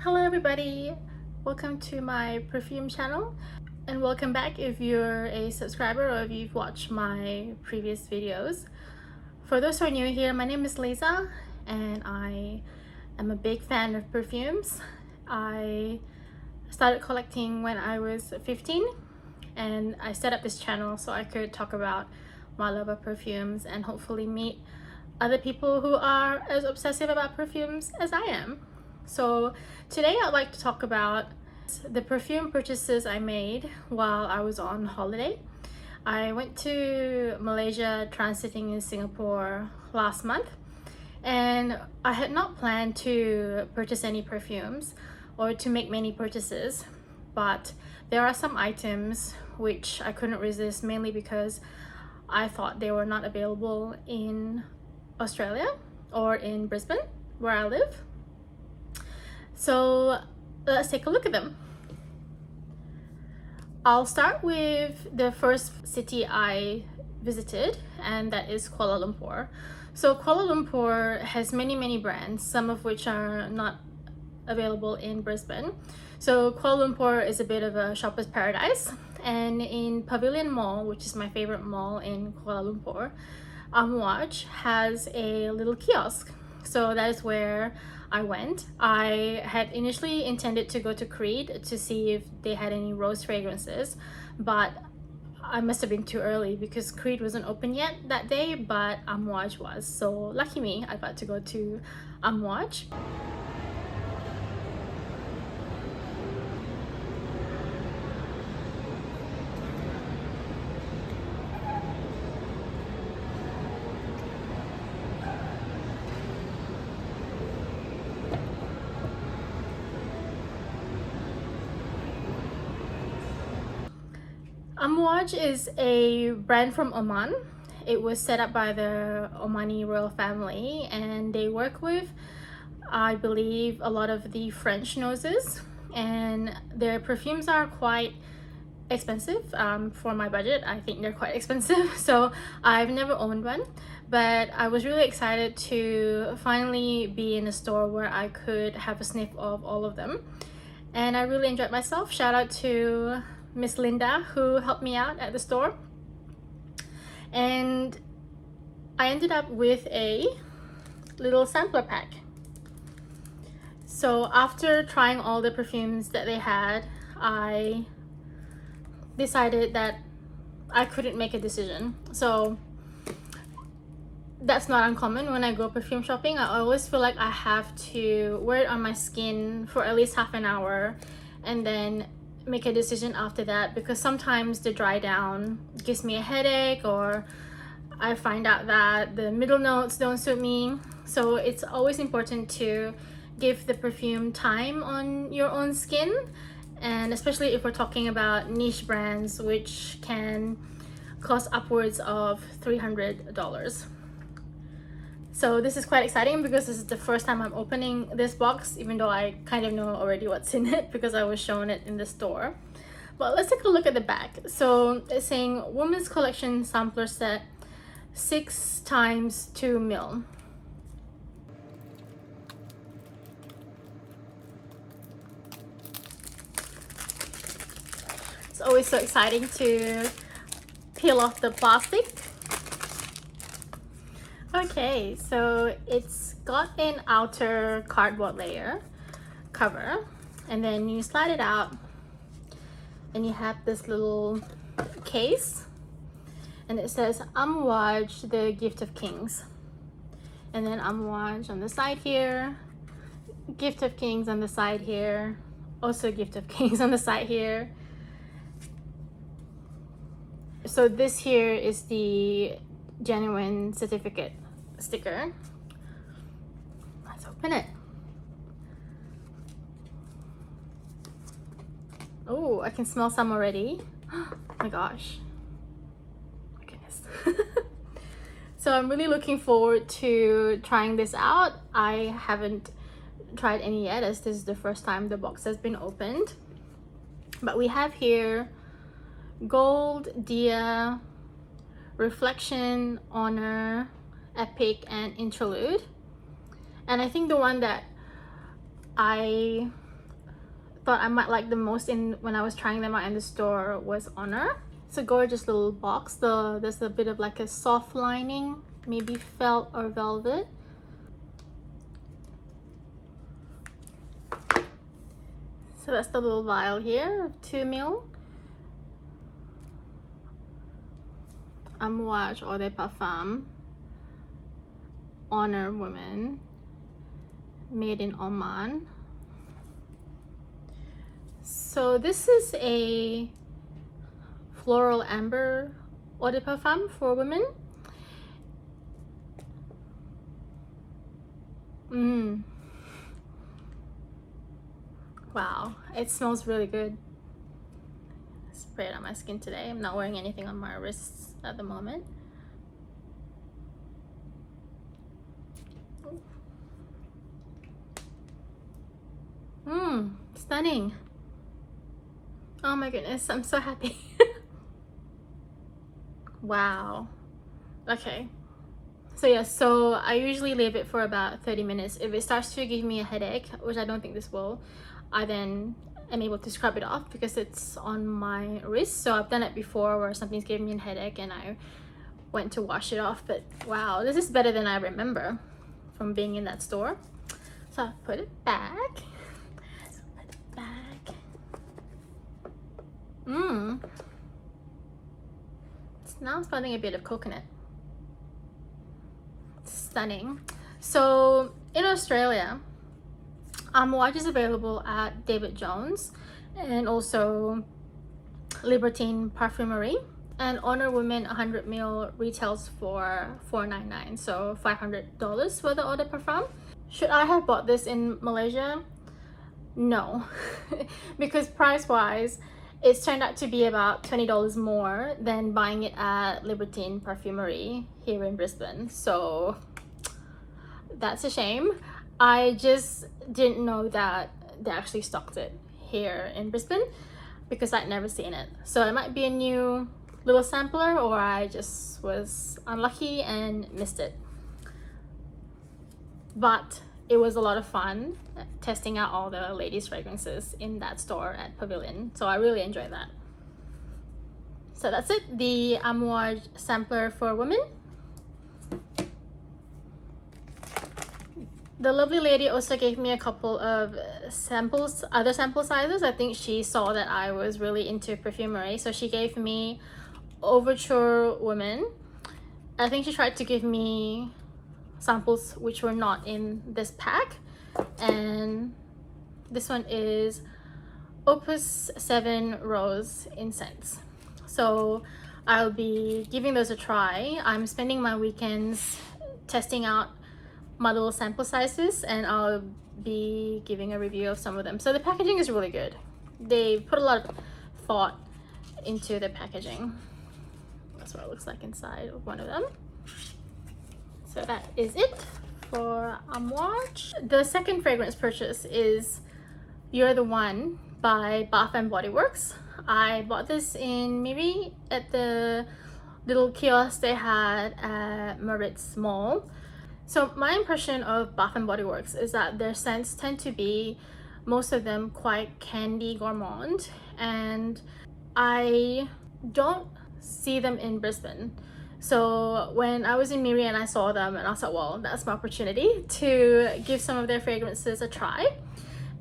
Hello everybody, welcome to my perfume channel and welcome back if you're a subscriber or if you've watched my previous videos. For those who are new here, my name is Lisa and I am a big fan of perfumes. I started collecting when I was 15 and I set up this channel so I could talk about my love of perfumes and hopefully meet other people who are as obsessive about perfumes as I am. So today I'd like to talk about the perfume purchases I made while I was on holiday. I went to Malaysia, transiting in Singapore last month, and I had not planned to purchase any perfumes or to make many purchases, but there are some items which I couldn't resist, mainly because I thought they were not available in Australia or in Brisbane where I live. So let's take a look at them. I'll start with the first city I visited, and that is Kuala Lumpur. So Kuala Lumpur has many brands, some of which are not available in Brisbane. So Kuala Lumpur is a bit of a shopper's paradise, and in Pavilion Mall, which is my favorite mall in Kuala Lumpur, Amouage has a little kiosk. So that is where I went. I had initially intended to go to Creed to see if they had any rose fragrances, but I must have been too early because Creed wasn't open yet that day, but Amouage was. So lucky me, I got to go to Amouage. Amouage is a brand from Oman. It was set up by the Omani royal family and they work with, I believe, a lot of the French noses, and their perfumes are quite expensive for my budget. I think they're quite expensive, so I've never owned one, but I was really excited to finally be in a store where I could have a sniff of all of them, and I really enjoyed myself. Shout out to Miss Linda who helped me out at the store, and I ended up with a little sampler pack. So after trying all the perfumes that they had, I decided that I couldn't make a decision. So that's not uncommon when I go perfume shopping. I always feel like I have to wear it on my skin for at least half an hour and then make a decision after that, because sometimes the dry down gives me a headache or I find out that the middle notes don't suit me. So it's always important to give the perfume time on your own skin, and especially if we're talking about niche brands which can cost upwards of $300. So this is quite exciting because this is the first time I'm opening this box, even though I kind of know already what's in it because I was shown it in the store. But let's take a look at the back. So it's saying Women's Collection Sampler Set 6 times 2 ml. It's always so exciting to peel off the plastic. Okay, so it's got an outer cardboard layer cover, and then you slide it out and you have this little case, and it says Amouage, the Gift of Kings, and then Amouage on the side here, Gift of Kings on the side here, also Gift of Kings on the side here. So this here is the genuine certificate sticker. Let's open it. Oh, I can smell some already. Oh my gosh. My goodness. So I'm really looking forward to trying this out. I haven't tried any yet, as this is the first time the box has been opened. But we have here Gold, Dia, Reflection, Honor, Epic, and Interlude. And I think the one that I thought I might like the most in when I was trying them out in the store was Honor. It's a gorgeous little box. There's a bit of like a soft lining, maybe felt or velvet. So that's the little vial here of 2 ml. Amouage Eau de Parfum, Honor Woman, made in Oman. So this is a floral amber eau de parfum for women. Wow, it smells really good. Spray it on my skin today. I'm not wearing anything on my wrists at the moment. Stunning. Oh my goodness, I'm so happy. Wow. Okay. So yeah, so I usually leave it for about 30 minutes. If it starts to give me a headache, which I don't think this will, I then am able to scrub it off because it's on my wrist. So I've done it before where something's giving me a headache and I went to wash it off. But wow, this is better than I remember from being in that store. So I'll put it back. Now I'm smelling a bit of coconut. Stunning. So in Australia, Amouage is available at David Jones and also Libertine Parfumerie, and Honor Women 100 ml retails for $4.99, so $500 for the eau de parfum. Should I have bought this in Malaysia? No, because price wise it's turned out to be about $20 more than buying it at Libertine Parfumerie here in Brisbane. So that's a shame. I just didn't know that they actually stocked it here in Brisbane because I'd never seen it. So it might be a new little sampler, or I just was unlucky and missed it. But it was a lot of fun testing out all the ladies' fragrances in that store at Pavilion. So I really enjoyed that. So that's it, the Amouage sampler for women. The lovely lady also gave me a couple of samples, other sample sizes. I think she saw that I was really into perfumery. So she gave me Overture Woman. I think she tried to give me samples which were not in this pack, and this one is Opus 7 Rose Incense. So I'll be giving those a try. I'm spending my weekends testing out my little sample sizes, and I'll be giving a review of some of them. So the packaging is really good. They put a lot of thought into the packaging. That's what it looks like inside of one of them. So that is it for Amouage. The second fragrance purchase is You're the One by Bath & Body Works. I bought this in Miri at the little kiosk they had at Maritz Mall. So my impression of Bath & Body Works is that their scents tend to be, most of them, quite candy gourmand, and I don't see them in Brisbane. So when I was in Miri and I saw them, and I thought, well, that's my opportunity to give some of their fragrances a try.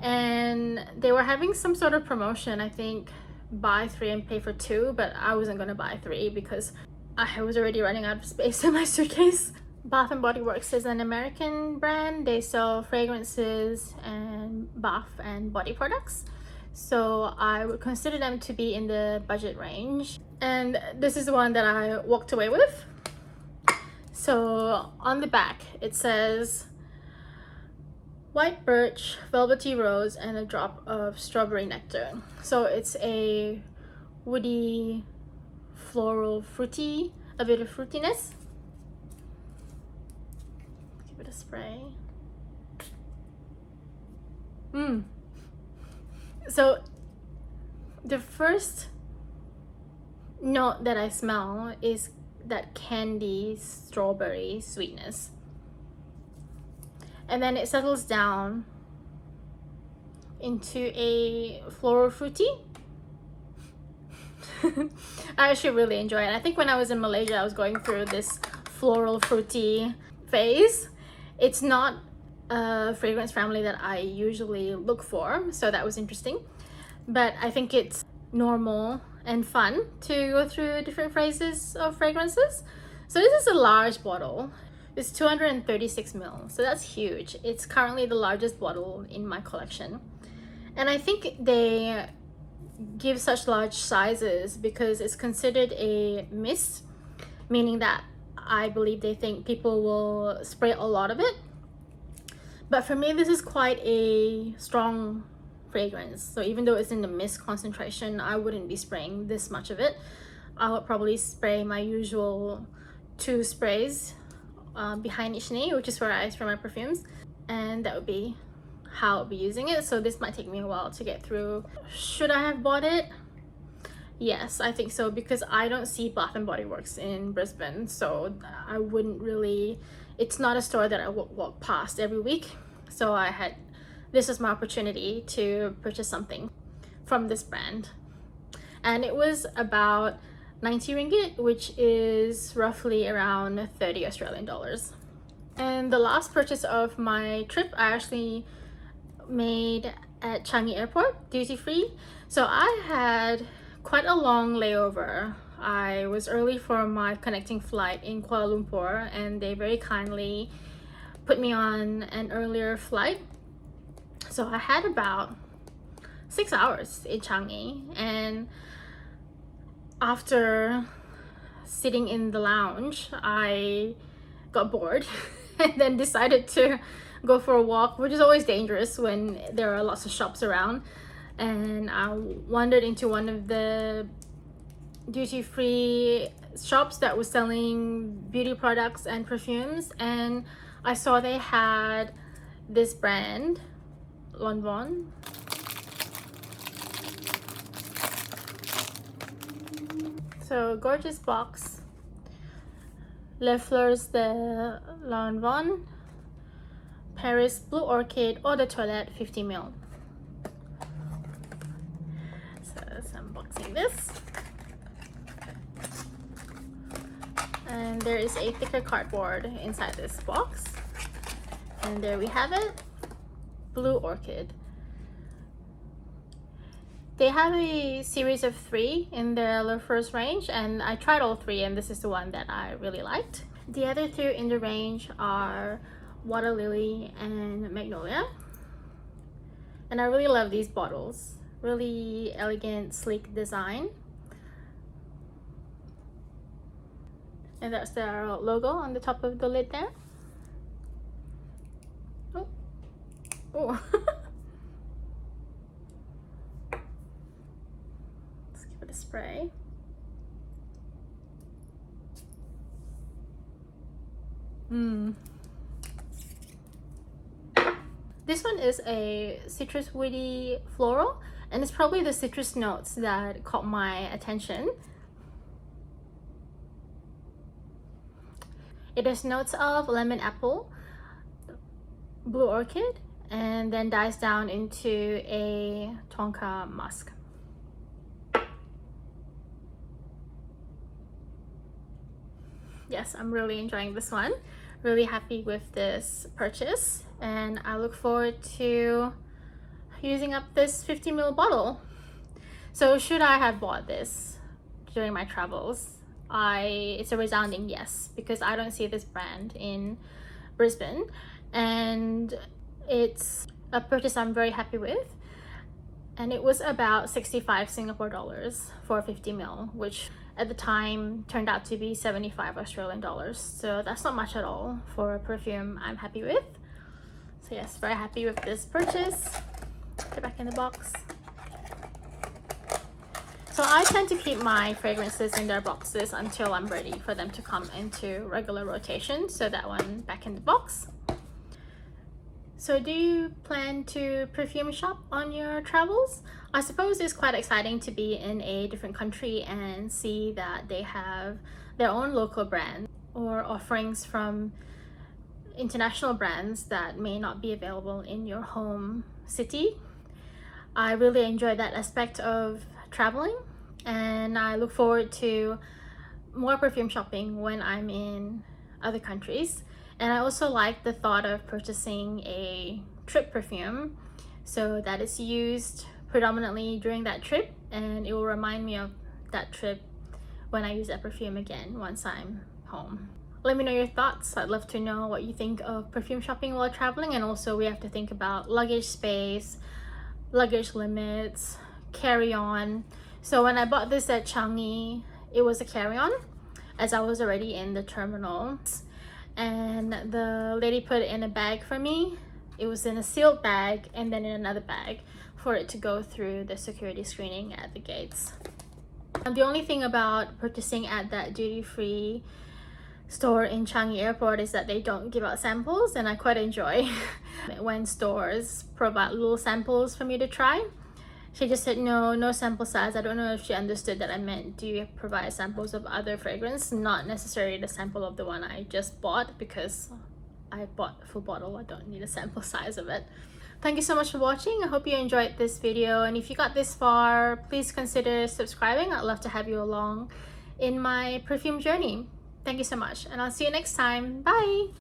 And they were having some sort of promotion, I think buy 3 and pay for 2, but I wasn't going to buy 3 because I was already running out of space in my suitcase. Bath & Body Works is an American brand. They sell fragrances and bath and body products. So I would consider them to be in the budget range. And this is the one that I walked away with. So on the back, it says white birch, velvety rose, and a drop of strawberry nectar. So it's a woody, floral, fruity, a bit of fruitiness. Give it a spray. So the first note that I smell is that candy strawberry sweetness, and then it settles down into a floral fruity. I actually really enjoy it. I think when I was in Malaysia, I was going through this floral fruity phase. It's not a fragrance family that I usually look for, so that was interesting. But I think it's normal and fun to go through different phases of fragrances. So this is a large bottle. It's 236 ml, so that's huge. It's currently the largest bottle in my collection. And I think they give such large sizes because it's considered a mist, meaning that I believe they think people will spray a lot of it. But for me, this is quite a strong fragrance. So even though it's in the mist concentration, I wouldn't be spraying this much of it. I would probably spray my usual 2 sprays behind each knee, which is where I spray my perfumes, and that would be how I'll be using it. So this might take me a while to get through. Should I have bought it? Yes, I think so, because I don't see Bath and Body Works in Brisbane, so I wouldn't really, it's not a store that I would walk past every week. So this was my opportunity to purchase something from this brand, and it was about 90 ringgit, which is roughly around 30 Australian dollars. And the last purchase of my trip I actually made at Changi Airport, duty free. So I had quite a long layover. I was early for my connecting flight in Kuala Lumpur, and they very kindly put me on an earlier flight. So I had about 6 hours in Changi, and after sitting in the lounge, I got bored and then decided to go for a walk, which is always dangerous when there are lots of shops around. And I wandered into one of the duty-free shops that was selling beauty products and perfumes, and I saw they had this brand, Lanvin. So gorgeous box. Fleurs de Lanvin, Paris Blue Orchid Eau de Toilette 50 ml. So let's unboxing this. And there is a thicker cardboard inside this box. And there we have it, Blue Orchid. They have a series of 3 in their first range, and I tried all 3, and this is the one that I really liked. The other 2 in the range are Water Lily and Magnolia. And I really love these bottles. Really elegant, sleek design. And that's their logo on the top of the lid there. Oh. Oh. Let's give it a spray. This one is a citrus woody floral, and it's probably the citrus notes that caught my attention. It has notes of lemon apple, blue orchid, and then dies down into a tonka musk. Yes, I'm really enjoying this one. Really happy with this purchase, and I look forward to using up this 50 ml bottle. So should I have bought this during my travels? It's a resounding yes, because I don't see this brand in Brisbane, and it's a purchase I'm very happy with. And it was about 65 Singapore dollars for 50 ml, which at the time turned out to be 75 Australian dollars. So that's not much at all for a perfume I'm happy with. So yes, very happy with this purchase. Put it back in the box. So I tend to keep my fragrances in their boxes until I'm ready for them to come into regular rotation. So that one back in the box. So do you plan to perfume shop on your travels? I suppose it's quite exciting to be in a different country and see that they have their own local brand or offerings from international brands that may not be available in your home city. I really enjoy that aspect of traveling, and I look forward to more perfume shopping when I'm in other countries. And I also like the thought of purchasing a trip perfume so that it's used predominantly during that trip, and it will remind me of that trip when I use that perfume again once I'm home. Let me know your thoughts. I'd love to know what you think of perfume shopping while traveling, and also we have to think about luggage space, luggage limits, carry-on. So when I bought this at Changi, it was a carry-on as I was already in the terminal, and the lady put it in a bag for me. It was in a sealed bag and then in another bag for it to go through the security screening at the gates. The only thing about purchasing at that duty-free store in Changi Airport is that they don't give out samples, and I quite enjoy when stores provide little samples for me to try. She just said no sample size. I don't know if she understood that I meant do you provide samples of other fragrance, not necessarily the sample of the one I just bought, because I bought a full bottle. I don't need a sample size of it. Thank you so much for watching. I hope you enjoyed this video, and if you got this far, please consider subscribing. I'd love to have you along in my perfume journey. Thank you so much, and I'll see you next time. Bye!